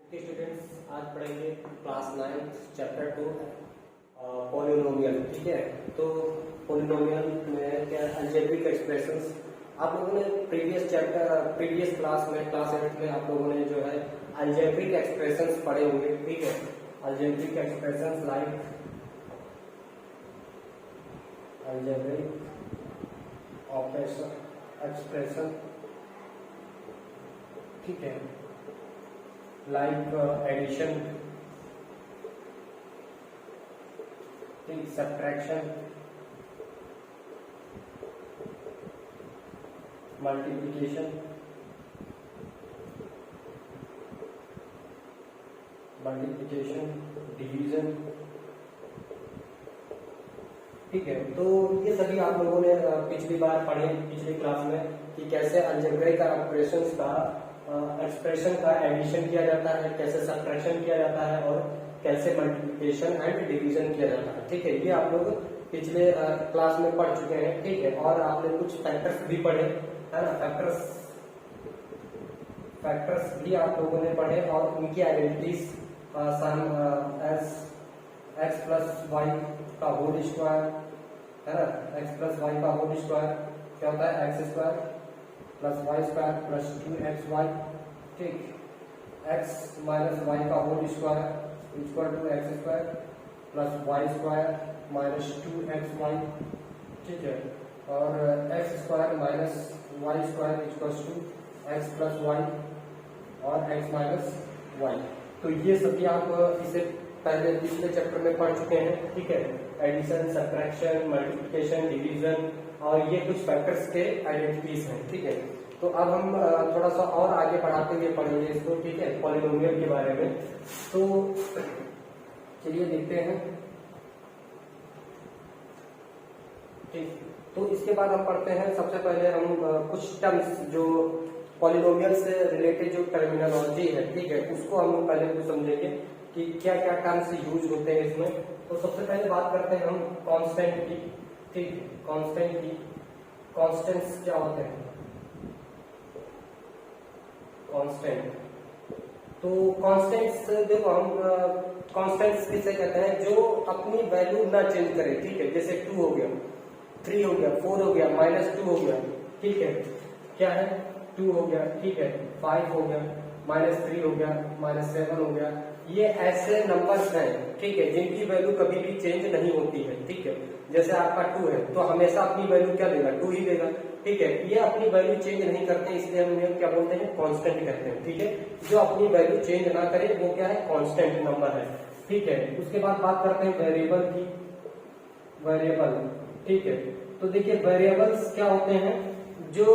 Okay students, आज पढ़ेंगे class 9 chapter 2 polynomial. ठीक है, तो पॉलिनोमियल में क्या अलजेब्रिक एक्सप्रेशंस आप लोगों ने प्रीवियस क्लास में क्लास 8 में आप लोगों ने जो है अलजेब्रिक एक्सप्रेशंस पढ़े होंगे। ठीक है, algebraic expressions like algebraic expression, ठीक है, like addition, subtraction, multiplication, division. ठीक है, तो ये सभी आप लोगों ने पिछली बार पढ़े पिछली क्लास में कि कैसे अलजेब्रिक ऑपरेशंस का एक्सप्रेशन का एडिशन किया जाता है, कैसे सब्ट्रैक्शन किया जाता है और कैसे मल्टीप्लिकेशन एंड डिवीजन किया जाता है। ठीक है, ये आप लोग पिछले क्लास में पढ़ चुके हैं। ठीक है, और आपने कुछ फैक्टर्स भी पढ़े, है ना। फैक्टर्स भी आप लोगों ने पढ़े और उनकी identities same as x plus y का होल स्क्वायर, है ना। एक्स प्लस वाई का होल स्क्वायर क्या होता है, x square plus y square plus 2xy। ठीक, x माइनस वाई का whole square equal to x square plus y square minus 2xy। ठीक है, और x square minus y square equal to x plus y और x minus y. तो ये सभी आप इसे पहले पिछले चैप्टर में पढ़ चुके हैं। ठीक है, एडिशन, सब्ट्रैक्शन, मल्टीप्लिकेशन, डिवीजन और ये कुछ फैक्टर्स के आइडेंटिटीज हैं। ठीक है, तो अब हम थोड़ा सा और आगे बढ़ाते हुए पढ़ेंगे इसको। ठीक है, पॉलिनोमियल के बारे में। तो चलिए देखते हैं। ठीक, तो इसके बाद हम पढ़ते हैं। सबसे पहले हम कुछ टर्म्स जो पॉलिनोमियल से रिलेटेड जो टर्मिनोलॉजी है, ठीक है, उसको हम पहले कुछ समझेंगे कि क्या क्या टर्म्स यूज होते हैं इसमें। तो सबसे पहले बात करते हैं हम कांस्टेंट की। ठीक, कांस्टेंट्स क्या होते हैं, कांस्टेंट। तो कांस्टेंट्स देखो, हम कांस्टेंट्स किसे कहते हैं, जो अपनी वैल्यू ना चेंज करे। ठीक है, जैसे 2 हो गया, 3 हो गया, 4 हो गया, -2 हो गया। ठीक है, क्या है, 2 हो गया। ठीक है, 5 हो गया, -3 हो गया, -7 हो गया। ये ऐसे नंबर्स हैं, ठीक है, जिनकी वैल्यू कभी भी चेंज नहीं होती है। ठीक है, जैसे आपका 2 है तो हमेशा अपनी वैल्यू क्या देगा, 2 ही देगा। ठीक है, ये अपनी वैल्यू चेंज नहीं करते, इसलिए हम क्या बोलते हैं, कांस्टेंट कहते हैं। ठीक है, जो अपनी वैल्यू चेंज ना करे वो क्या है, कांस्टेंट नंबर है। ठीक है, उसके बाद बात करते हैं वेरिएबल की। वेरिएबल, ठीक है, तो देखिए वेरिएबल्स क्या होते हैं, जो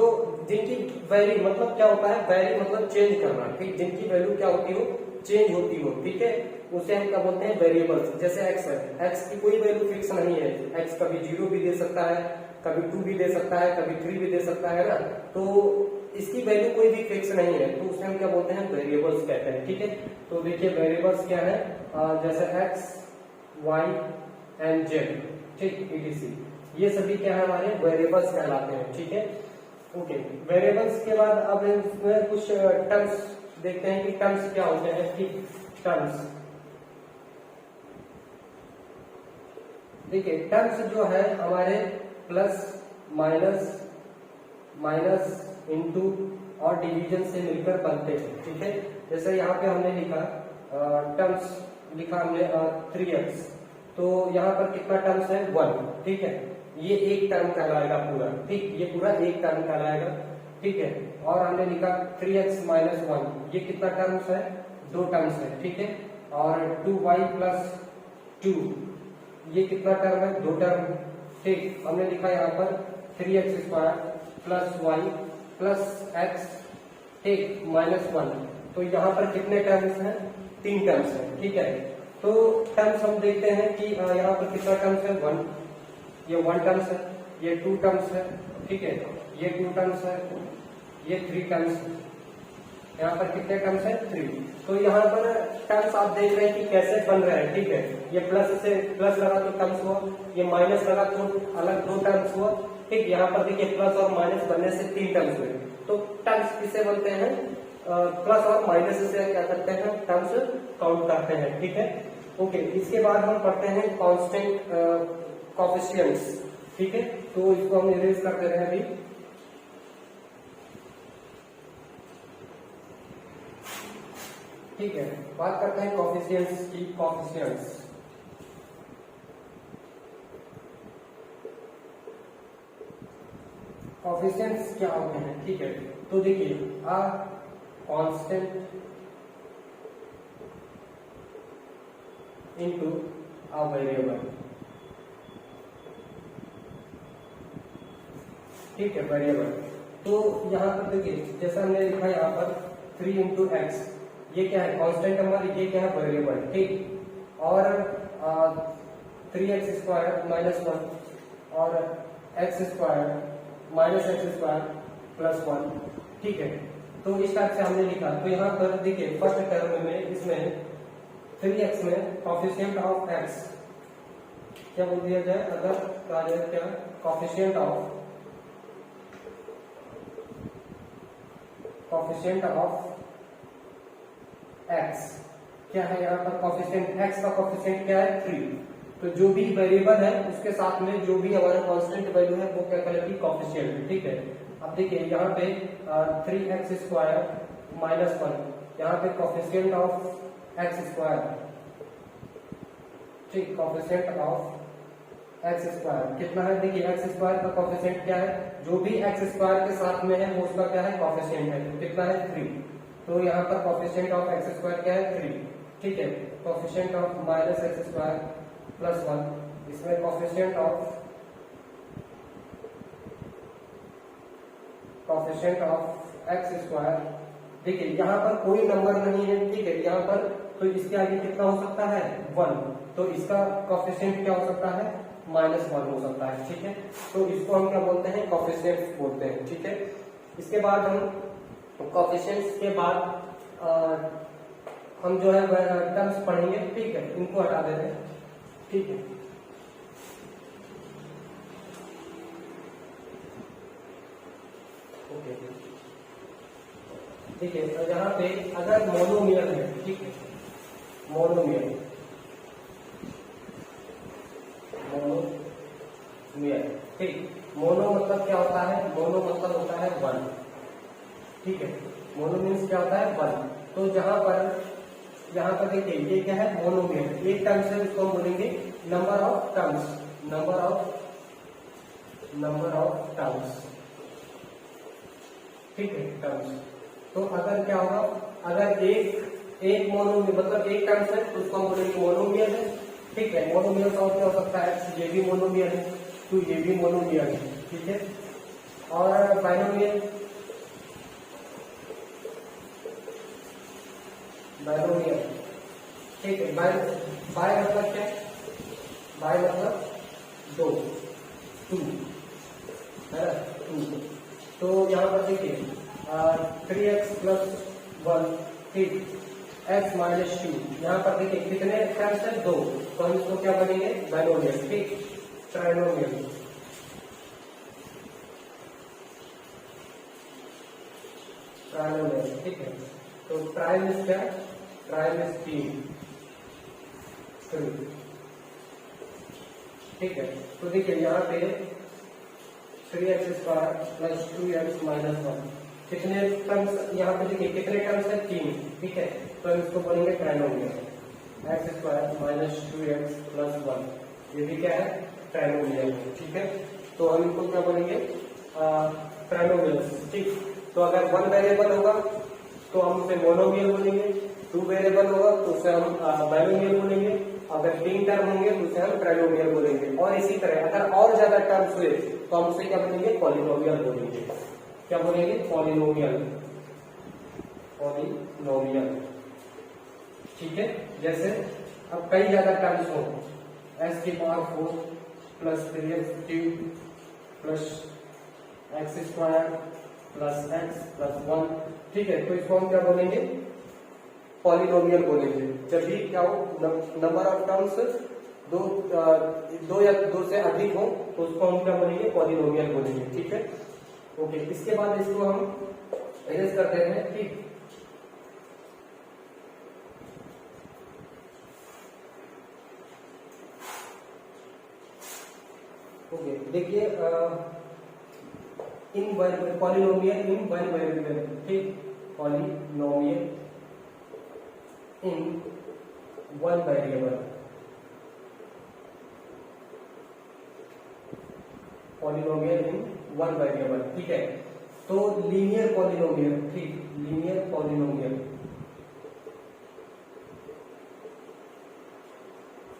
जिनकी वैल्यू मतलब क्या होता है, वैल्यू मतलब चेंज करना। ठीक, जिनकी वैल्यू क्या होती हो, चेंज होती हो। ठीक है, उसे हम क्या बोलते हैं, वेरिएबल्स। जैसे एक्स है, एक्स की कोई वैल्यू फिक्स नहीं है। एक्स कभी 0 भी दे सकता है, कभी 2 भी दे सकता है, कभी 3 भी दे सकता है ना। तो इसकी वैल्यू कोई भी फिक्स नहीं है, तो उसे हम क्या बोलते हैं, वेरिएबल्स कहते हैं। ठीक है, तो देखिए वेरिएबल्स क्या है, जैसे एक्स, वाई एंड जेड, ठीक, etc, ये सभी क्या है, हमारे वेरिएबल्स कहलाते हैं। ठीक है, ओके। वेरिएबल्स के बाद अब इसमें कुछ टर्म्स देखते हैं कि टर्म्स क्या होते हैं। ठीक, टर्म्स देखिए, टर्म्स जो है हमारे प्लस, माइनस, इंटू और डिवीजन से मिलकर बनते हैं। ठीक है, जैसे यहाँ पे हमने लिखा टर्म्स, लिखा हमने 3x, तो यहाँ पर कितना टर्म्स है, 1। ठीक है, ये एक टर्म कहलाएगा पूरा। ठीक, ये पूरा एक टर्म कहलाएगा। ठीक है, और हमने लिखा 3x - 1, ये कितना टर्म्स है, 2 टर्म्स है। ठीक है, और 2y + 2, ये कितना टर्म है, 2 टर्म। ठीक, हमने लिखा यहाँ पर 3x² + y + x, ठीक, -1, तो यहाँ पर कितने टर्म्स हैं, 3 टर्म्स हैं। ठीक है, तो टर्म्स हम देखते हैं कि यहाँ पर कितना टर्म्स है, 1, ये 1 टर्म्स है, ये 2 टर्म्स है। ठीक है, ये 2 टर्म्स है, ये 3 टर्म्स है। यहाँ पर कितने टर्म्स है, 3। तो यहाँ पर टर्म्स आप देख रहे हैं कि कैसे बन रहे हैं। ठीक है, ये प्लस से प्लस लगा तो टर्म्स हुआ, ये माइनस लगा तो अलग 2 टर्म्स हुआ। ठीक, यहाँ पर देखिए प्लस और माइनस बनने से 3 टर्म्स हुए। तो टर्म्स किससे बनते हैं, प्लस और माइनस से क्या करते हैं, टर्म्स काउंट करते हैं, ठीक है। ओके, इसके बाद हम पढ़ते हैं कांस्टेंट कोएफिशिएंट्स, ठीक है। तो इसको हम इरेज कर दे रहे हैं अभी। ठीक है, बात करते हैं कोएफिशिएंट्स की। कोएफिशिएंट्स कोएफिशिएंट्स क्या होते हैं, ठीक है। तो देखिए, a constant into a variable, ठीक है, वेरिएबल। तो यहाँ पर देखिए, जैसा हमने लिखा यहाँ पर 3 इंटू एक्स, ये क्या है, कांस्टेंट नंबर, ये क्या है, वेरिएबल, ठीक। और 3x स्क्वायर माइनस 1 और x square minus x square plus 1, ठीक है। तो इस टाइप से हमने लिखा। तो यहाँ पर देखिए, फर्स्ट टर्म में इसमें 3x में कोएफिशिएंट ऑफ x क्या बोल दिया जाए, अगर कहा जाए क्या, कोएफिशिएंट ऑफ x क्या है, यहाँ पर कोएफिशिएंट x का कोएफिशिएंट क्या है, 3। तो जो भी वेरिएबल है उसके साथ में जो भी हमारा कांस्टेंट वैल्यू है वो क्या कहलाती है, कोएफिशिएंट है, ठीक है। अब देखिए यहाँ पे 3x स्क्वायर माइनस 1, यहाँ पे कोएफिशिएंट ऑफ x स्क्वायर, ठीक, कोएफिशिएंट ऑफ x स्क्वायर कितना है, देखिए x स्क्वायर का कोएफिशिएंट क्या है, जो भी x स्क्वायर के साथ में है वो उसका क्या है, कोएफिशिएंट है, तो कितना है, 3। तो यहाँ पर कोएफिशिएंट ऑफ x स्क्वायर क्या है, 3, ठीक है। Coefficient of minus x square plus 1, इसमें कोएफिशिएंट ऑफ x स्क्वायर, देखिए यहाँ पर कोई नंबर नहीं है, ठीक है, यहाँ पर। तो इसके आगे कितना हो सकता है, 1, तो इसका कोएफिशिएंट क्या हो सकता है, -1 हो सकता है, ठीक है। तो इसको हम क्या बोलते हैं, कोएफिशिएंट्स बोलते हैं, ठीक है। इसके बाद हम कोएफिशिएंट्स के बाद हम जो है टर्म्स पढ़ेंगे, ठीक है, इनको हटा देते हैं, ठीक है। ओके, ठीक है। तो यहाँ पे अगर मोनोमियल है, ठीक है, मोनोमियल, ठीक। मोनो मतलब क्या होता है, मोनो मतलब होता है 1, ठीक है। मोनो मीन्स क्या होता है, 1। तो यहाँ पर देखिए, ये क्या है, मोनोमियल, एक टर्म्स है, इसको हम बोलेंगे नंबर ऑफ टर्म्स, ठीक है, टर्म्स। तो अगर क्या होगा, अगर एक मोनोमियल मतलब एक टर्म्स है तो उसको हम बोलेंगे मोनोमियल है, ठीक है। मोनोमियल का क्या हो सकता है, ये भी मोनोमियल है, तो ये भी मोनोमियल है, ठीक है। और बाइनोमियल, ठीक है। बाय मतलब क्या, बाय मतलब 2 है ना, 2। तो यहाँ पर देखिए 3x प्लस 1, ठीक, x माइनस 2, यहाँ पर देखिए कितने टर्म्स है, 2, तो हम इसको क्या बनेंगे, बाइनोमियल, ठीक, ट्राइनोमियल, ठीक है। तो ट्राइम इज क्या, ट्राइम इज 3, ठीक है। तो देखिए यहाँ पे 3x square plus 2x minus 1, कितने टर्म्स, यहाँ पे देखिए कितने टर्म्स है, 3, ठीक है। तो हम इसको बोलेंगे trinomial, x square minus 2x plus 1, ये भी क्या है, ट्राइनोमियल, ठीक है। तो हम इनको क्या बोलेंगे, ट्राइनोमियल, ठीक। तो अगर 1 वेरिएबल होगा तो हम उसे मोनोमियल बोलेंगे, 2 वेरिएबल होगा तो उसे हम बाइनोमियल बोलेंगे, अगर 3 टर्म होंगे तो उसे हम ट्राइनोमियल बोलेंगे, और इसी तरह अगर और ज्यादा टर्म्स हुए तो हम उसे क्या बोलेंगे, पॉलिनोमियल बोलेंगे, क्या बोलेंगे, पॉलिनोमियल, ठीक है। जैसे अब कई ज्यादा टर्म्स हो, s की power 4 plus 3x³ plus x square plus x plus 1, ठीक है। तो इसको हम क्या बोलेंगे, पॉलिनोमियल बोलेंगे। जब भी क्या हो, नंबर ऑफ टर्म्स दो या दो से अधिक हो तो उसको हम क्या बोलेंगे, पॉलिनोमियल बोलेंगे, ठीक है। ओके, इसके बाद इसको हम अरेंज करते हैं, ठीक। ओके देखिए इन पॉलिनोमियल इन वन वेरिएबल, ठीक, polynomial in one variable, polynomial in one variable, ठीक है। तो लीनियर पॉलिनोमियल, ठीक, लीनियर पॉलिनोमियल,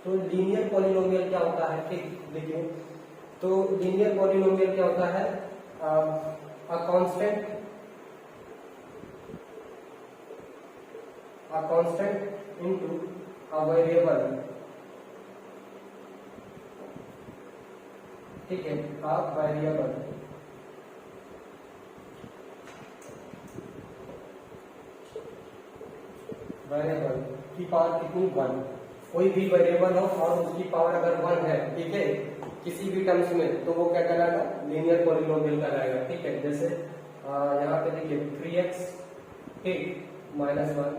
तो लीनियर पॉलिनोमियल क्या होता है, ठीक, देखिए तो लीनियर पॉलिनोमियल क्या होता है, a constant into a variable, ठीक है, अ वेरिएबल, वेरिएबल की पावर कितनी, 1। कोई भी वेरिएबल हो और उसकी पावर अगर 1 है, ठीक है, किसी भी टर्म्स में, तो वो क्या कहलाएगा, लीनियर पॉलिनोमियल कहलाएगा, ठीक है। जैसे यहाँ पे देखिए 3x, ठीक, -1,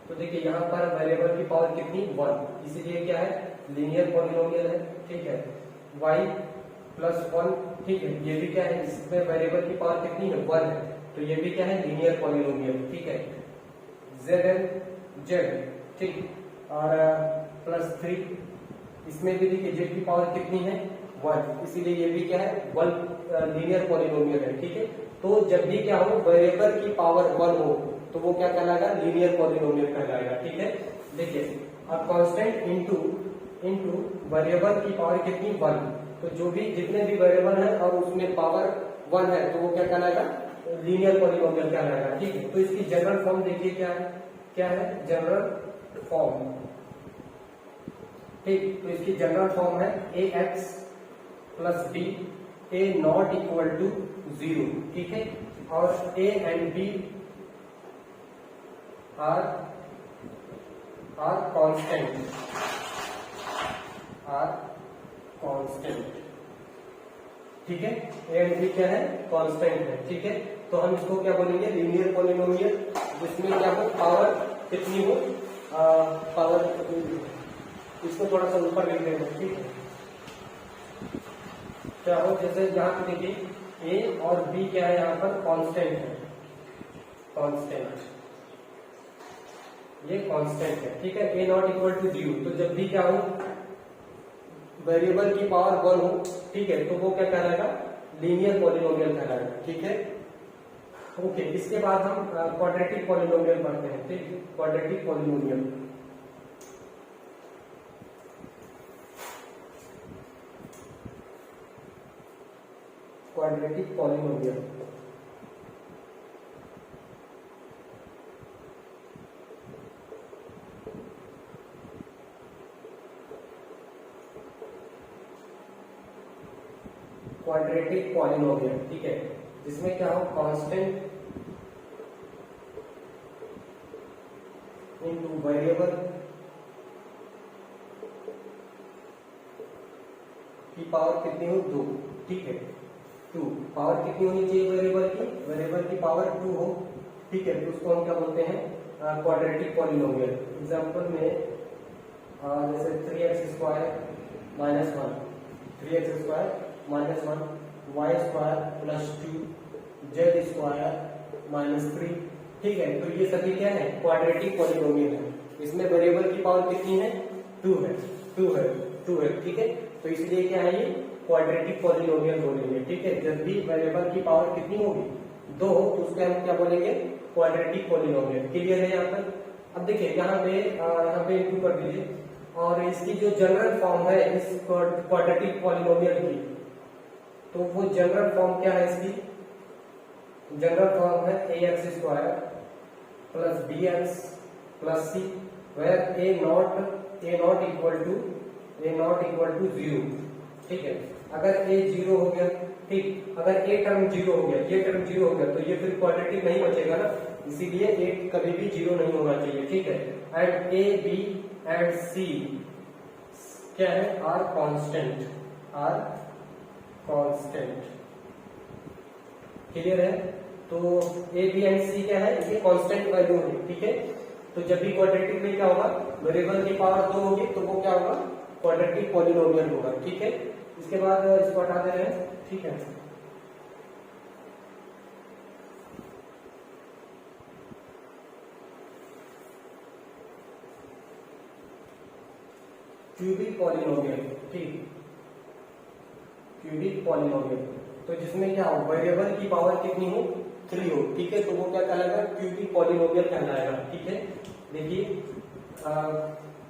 तो देखिए यहाँ पर वेरिएबल की पावर कितनी, 1, इसीलिए क्या है, लीनियर पॉलिनोमियल है, ठीक है। y + 1, ठीक है, ये भी क्या है, इसमें वेरिएबल की पावर कितनी है, 1 है, तो ये भी क्या है, लीनियर पॉलिनोमियल, ठीक है। z, ठीक, और +3, इसमें भी देखिए z की पावर कितनी है, 1, इसीलिए ये भी क्या है, 1 लीनियर पॉलिनोमियल है, ठीक है। तो जब भी क्या हो, वेरिएबल की पावर 1 हो, तो वो क्या कहलाएगा, लीनियर पॉलिनोमियल कहलाएगा, ठीक है। देखिए अब कांस्टेंट इनटू वेरिएबल की पावर कितनी, 1, तो जो भी जितने भी वेरिएबल है और उसमें पावर 1 है, तो वो क्या कहलाएगा, लीनियर पॉलिनोमियल कहलाएगा, ठीक है। तो इसकी जनरल फॉर्म देखिए क्या है जनरल फॉर्म, ठीक, तो इसकी जनरल फॉर्म है ax + b a ≠ 0, ठीक है, और a and b are constant, ठीक है। a एंड b क्या है, कांस्टेंट है, ठीक है। तो हम इसको क्या बोलेंगे, लीनियर पॉलिनोमियल, जिसमें क्या हो, पावर कितनी हो, पावर, इसको थोड़ा सा ऊपर लिख देंगे, ठीक है। क्या हो, जैसे यहाँ पे देखिए a और b क्या है, यहाँ पर कांस्टेंट है, कांस्टेंट, ये कांस्टेंट है, ठीक है। a ≠ 0, तो जब भी क्या हो, वेरिएबल की पावर 1 हो, ठीक है, तो वो क्या कहलाएगा, लीनियर पॉलिनोमियल कहलाएगा, ठीक है। ओके, इसके बाद हम क्वाड्रेटिक पॉलिनोमियल पढ़ते हैं, ठीक, quadratic polynomial, quadratic polynomial, quadratic polynomial, ठीक है, जिसमें क्या हो, कांस्टेंट इनटू वेरिएबल की पावर कितनी हो, 2, ठीक है, 2, पावर कितनी होनी चाहिए वेरिएबल की पावर 2 हो, ठीक है। तो उसको हम क्या बोलते हैं, क्वाड्रेटिक पॉलिनोमियल। एग्जांपल में जैसे 3x² - 1, 3x² - 1, y² + 2, z² - 3, ठीक है। तो ये सभी क्या है, क्वाड्रेटिक पॉलिनोमियल है। इसमें वेरिएबल की पावर कितनी है, 2 है, ठीक है। तो इसलिए क्या है, ये क्वाड्रेटिक पॉलिनोमियल बोलेंगे, ठीक है। जब भी वेरिएबल की पावर कितनी होगी, 2 हो, तो उसको हम क्या बोलेंगे, क्वाड्रेटिक पॉलिनोमियल। क्लियर है यहाँ पर। अब देखिए यहाँ पे इंटू कर दीजिए, और इसकी जो जनरल फॉर्म है इस क्वाड्रेटिक पॉलिनोमियल की, तो वो जनरल फॉर्म क्या है, इसकी जनरल फॉर्म है ax² + bx + c, where a not = 0, ठीक है। अगर a 0 हो गया, ठीक, अगर a टर्म 0 हो गया, ये टर्म 0 हो गया, तो ये फिर क्वाड्रेटिक नहीं बचेगा ना, इसीलिए a कभी भी 0 नहीं होना चाहिए, ठीक है। And a b and c क्या है, आर कांस्टेंट, क्लियर है। तो a b एंड c क्या है, ये कांस्टेंट वैल्यू है, ठीक है। तो जब भी क्वाड्रेटिक में क्या होगा, वेरिएबल की पावर 2 होगी, तो वो क्या होगा, क्वाड्रेटिक पॉलिनोमियल होगा, ठीक है। इसके बाद इसको हटा दे रहे हैं, ठीक है। क्यूबिक पॉलिनोमियल, ठीक, क्यूबिक पॉलिनोमियल, तो जिसमें क्या हो, वेरिएबल की पावर कितनी हो, 3 हो, ठीक है, तो वो क्या कहलाएगा, क्यूबिक पॉलिनोमियल कहलाएगा, ठीक है। देखिए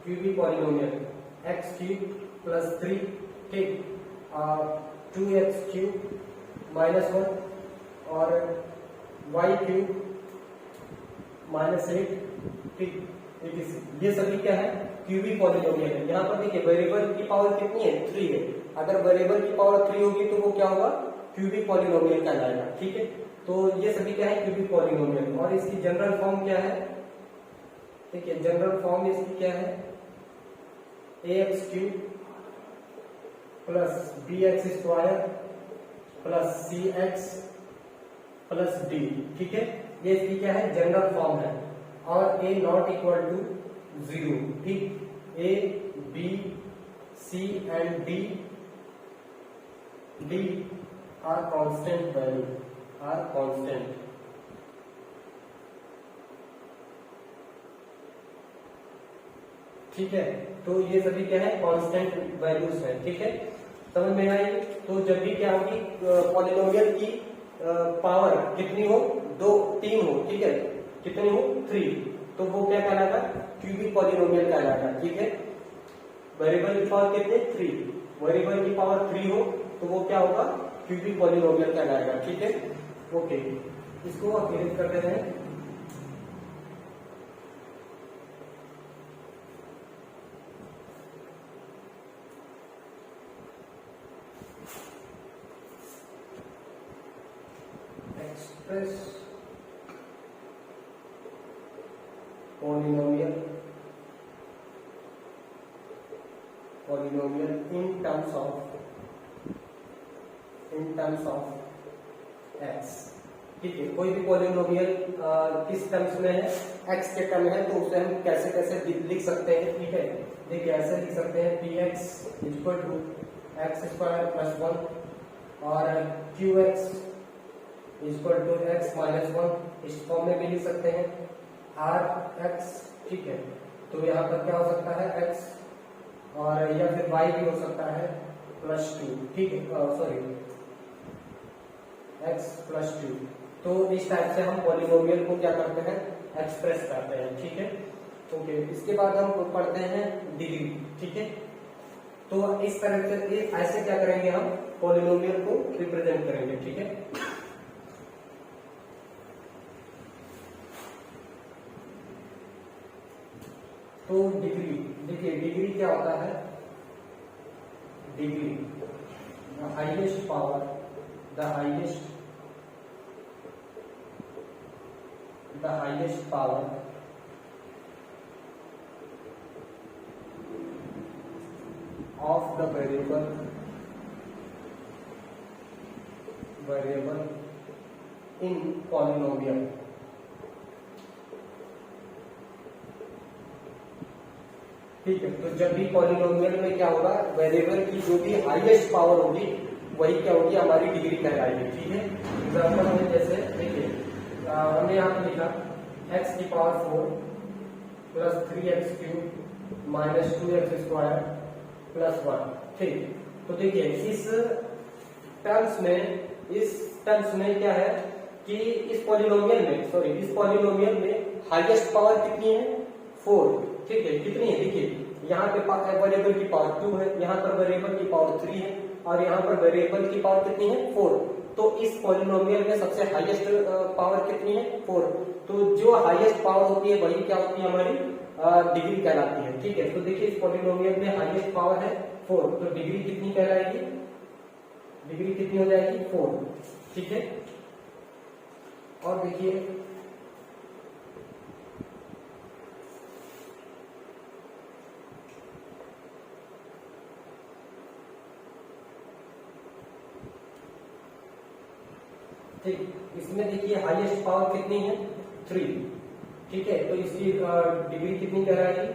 cubic polynomial x cube plus 3, ठीक, 2x क्यूब माइनस 1 और y क्यूब माइनस 8, ठीक, ये सभी क्या है, क्यूबिक पॉलिनोमियल है। यहाँ पर देखिए वेरिएबल की पावर कितनी है, 3 है। अगर वेरिएबल की पावर 3 होगी तो वो क्या होगा, क्यूबिक पॉलिनोमियल कहलाएगा, ठीक है। तो ये सभी क्या है, क्यूबिक पॉलिनोमियल। और इसकी जनरल फॉर्म क्या है, देखिए जनरल फॉर्म इसकी क्या है, ax cube plus bx square plus cx plus d, ठीक है, ये इसकी क्या है, जनरल फॉर्म है। और a नॉट इक्वल टू 0, ठीक, a b c and d are constant value, are constant, ठीक है। तो ये सभी क्या है, कांस्टेंट वैल्यूज है, ठीक है, समझ में आई। तो जब भी क्या होगी, पॉलिनोमियल की पावर कितनी हो, 2 3 हो, ठीक है, कितनी हो, 3, तो वो क्या कहलाएगा, क्यूबिक पॉलिनोमियल कहलाएगा, ठीक है। वेरिएबल की पावर कितनी, 3, वेरिएबल की पावर 3 हो तो वो क्या होगा, क्यूबिक पॉलिनोमियल कहलाएगा, ठीक है। ओके, इसको अकेले कर देते हैं। Express polynomial in terms of x, ठीक है। कोई भी पॉलिनोमियल किस टर्म्स में है, x के टर्म है, तो उसे हम कैसे कैसे लिख सकते हैं, ठीक है। देखिए ऐसे लिख सकते हैं, px equal to x square plus 1 और qx equal to x minus 1, इस फॉर्म में भी लिख सकते हैं, rx, ठीक है। तो यहाँ पर क्या हो सकता है, x, और या फिर y भी हो सकता है +2, ठीक है, सॉरी x +2। तो इस टाइप से हम पॉलिनोमियल को क्या करते हैं, एक्सप्रेस करते हैं, ठीक है। ओके, इसके बाद हम पढ़ते हैं डिग्री, ठीक है। तो इस तरह से ऐसे क्या करेंगे, हम पॉलिनोमियल को रिप्रेजेंट करेंगे, ठीक है। तो डिग्री, देखिए डिग्री क्या होता है, degree the highest power, the highest power of the variable in polynomial, ठीक है। तो जब भी पॉलिनोमियल में क्या होगा, वेरिएबल की जो भी हाईएस्ट पावर होगी वही क्या होगी, हमारी डिग्री कहलाएगी, ठीक है। एग्जाम्पल में जैसे देखिए हमने यहाँ पे लिखा x की power 4 plus 3x cube minus 2x square plus 1, ठीक। तो देखिए इस टर्म्स में क्या है कि इस पॉलिनोमियल में हाईएस्ट पावर कितनी है, 4, ठीक है। कितनी है, देखिए यहाँ पे वेरिएबल की पावर 2 है, यहाँ पर वेरिएबल की पावर 3 है और यहाँ पर वेरिएबल की पावर कितनी है, 4। तो इस पॉलिनोमियल में सबसे हाईएस्ट पावर कितनी है, 4। तो जो हाईएस्ट पावर होती है वही क्या होती है, हमारी डिग्री कहलाती है, ठीक है। तो देखिए इस पॉलिनोमियल में हाईएस्ट पावर है 4, तो डिग्री कितनी कहलाएगी, डिग्री कितनी हो जाएगी, 4, ठीक है। और देखिए ठीक, इसमें देखिए हाईएस्ट पावर कितनी है, 3, ठीक है। तो इसकी डिग्री कितनी कहलाएगी,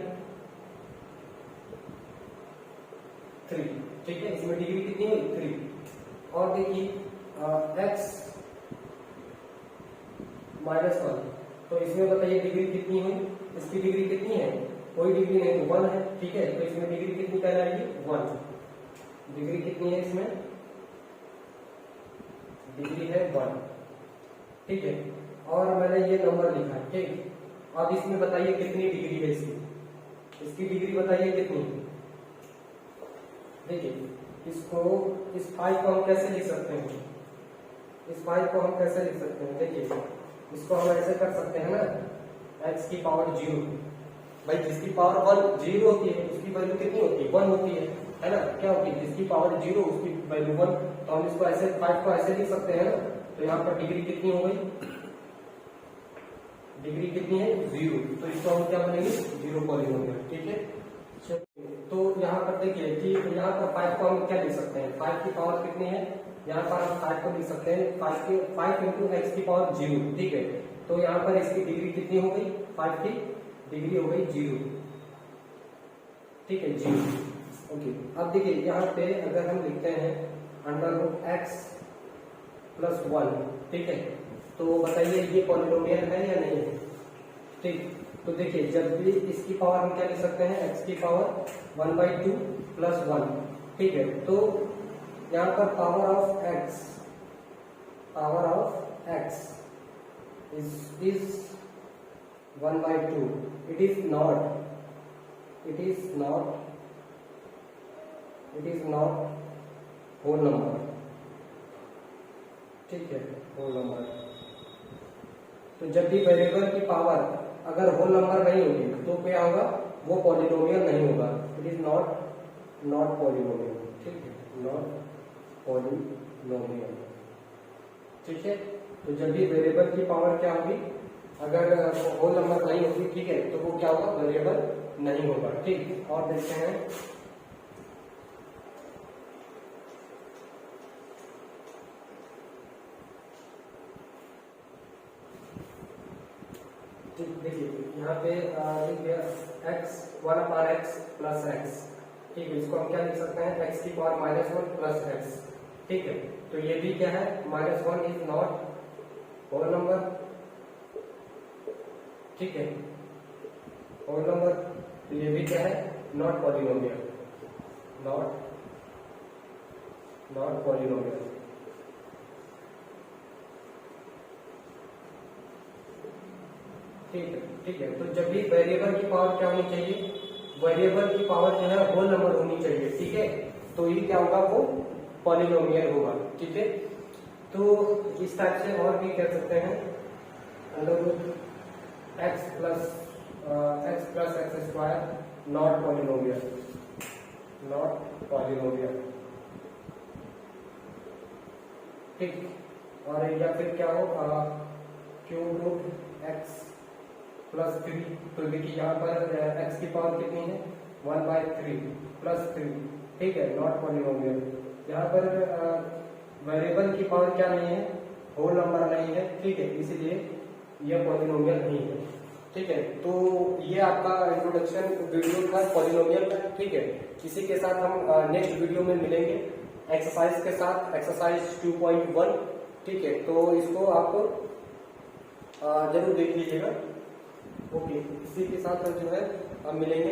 3। ठीक है, इसमें डिग्री कितनी हुई 3। और देखिए x -1, तो इसमें बताइए डिग्री कितनी हुई, इसकी डिग्री कितनी है, कोई डिग्री नहीं तो 1 है, ठीक है, तो इसमें डिग्री कितनी कहलाएगी 1, डिग्री कितनी है इसमें, डिग्री है 1, ठीक है। और मैंने ये नंबर लिखा है, ठीक। अब इसमें बताइए कितनी डिग्री है इसकी डिग्री बताइए कितनी। देखिए इसको, इस 5 को हम कैसे लिख सकते हैं, इस 5 को हम कैसे लिख सकते हैं, देखिए इसको हम ऐसे कर सकते हैं ना, x की पावर 0, भाई जिसकी पावर 1 0 होती है उसकी वैल्यू कितनी होती है 1 होती है ना, क्या होती है, जिसकी पावर 0 उसकी वैल्यू 1, तो हम इसको ऐसे 5 को ऐसे लिख सकते हैं ना। तो यहाँ पर डिग्री कितनी हो गई, डिग्री कितनी है 0, तो इसको हम क्या बनेंगे 0 पॉलिनोमियल, ठीक है। तो यहाँ पर देखिए कि यहाँ पर 5 को हम क्या लिख सकते हैं, 5 की पावर कितनी है, यहाँ पर हम 5 को लिख सकते हैं 5 इंटू एक्स की पावर 0, ठीक है। तो यहाँ पर इसकी डिग्री कितनी हो गई, 5 की डिग्री हो गई 0, ठीक है 0, ओके। अब देखिए यहाँ पे अगर हम लिखते हैं √x + 1, ठीक है, तो बताइए ये पॉलिनोमियल है या नहीं है, ठीक। तो देखिए जब भी इसकी पावर हम क्या लिख सकते हैं, x की पावर 1/2 + 1, ठीक है। तो यहाँ पर power of x is 1/2, it is not whole number, ठीक है, होल नंबर। तो जब भी वेरिएबल की पावर अगर होल नंबर नहीं होगी तो क्या होगा, वो पॉलिनोमियल नहीं होगा, इट इज नॉट पॉलिनोमियल, ठीक है, नॉट पॉलिनोमियल, ठीक है। तो जब भी वेरिएबल की पावर क्या होगी, अगर होल नंबर नहीं होगी, ठीक है, तो वो क्या होगा, वेरिएबल नहीं होगा, ठीक। और देखते हैं देखिए यहाँ पे x 1/x + x, ठीक है, इसको हम क्या लिख सकते हैं, x की पावर -1 + x, ठीक है। तो ये भी क्या है, -1 इज नॉट होल नंबर, ठीक है, होल नंबर। तो ये भी क्या है, नॉट पॉलिनोमियल, नॉट पॉलिनोमियल, ठीक है। तो जब भी वेरिएबल की पावर क्या होनी चाहिए, वेरिएबल की पावर जो है होल नंबर होनी चाहिए, ठीक है, तो ये क्या होगा, वो पॉलिनोमियल होगा, ठीक है। तो इस टाइप से और भी कह सकते हैं x + x² नॉट पॉलिनोमियल, ठीक। और या फिर क्या हो, √x + 3, तो देखिए यहाँ पर x की पावर कितनी है 1/3 + 3, ठीक है, नॉट पॉलिनोमियल। यहाँ पर वेरिएबल की पावर क्या नहीं है, होल नंबर नहीं है, ठीक है, इसीलिए यह पॉलिनोमियल नहीं है, ठीक है। तो ये आपका इंट्रोडक्शन वीडियो था पॉलिनोमियल का, ठीक है। इसी के साथ हम नेक्स्ट वीडियो में मिलेंगे एक्सरसाइज के साथ, एक्सरसाइज 2.1, ठीक है। तो इसको आप जरूर देख लीजिएगा, ओके। इसी के साथ जो है हम मिलेंगे।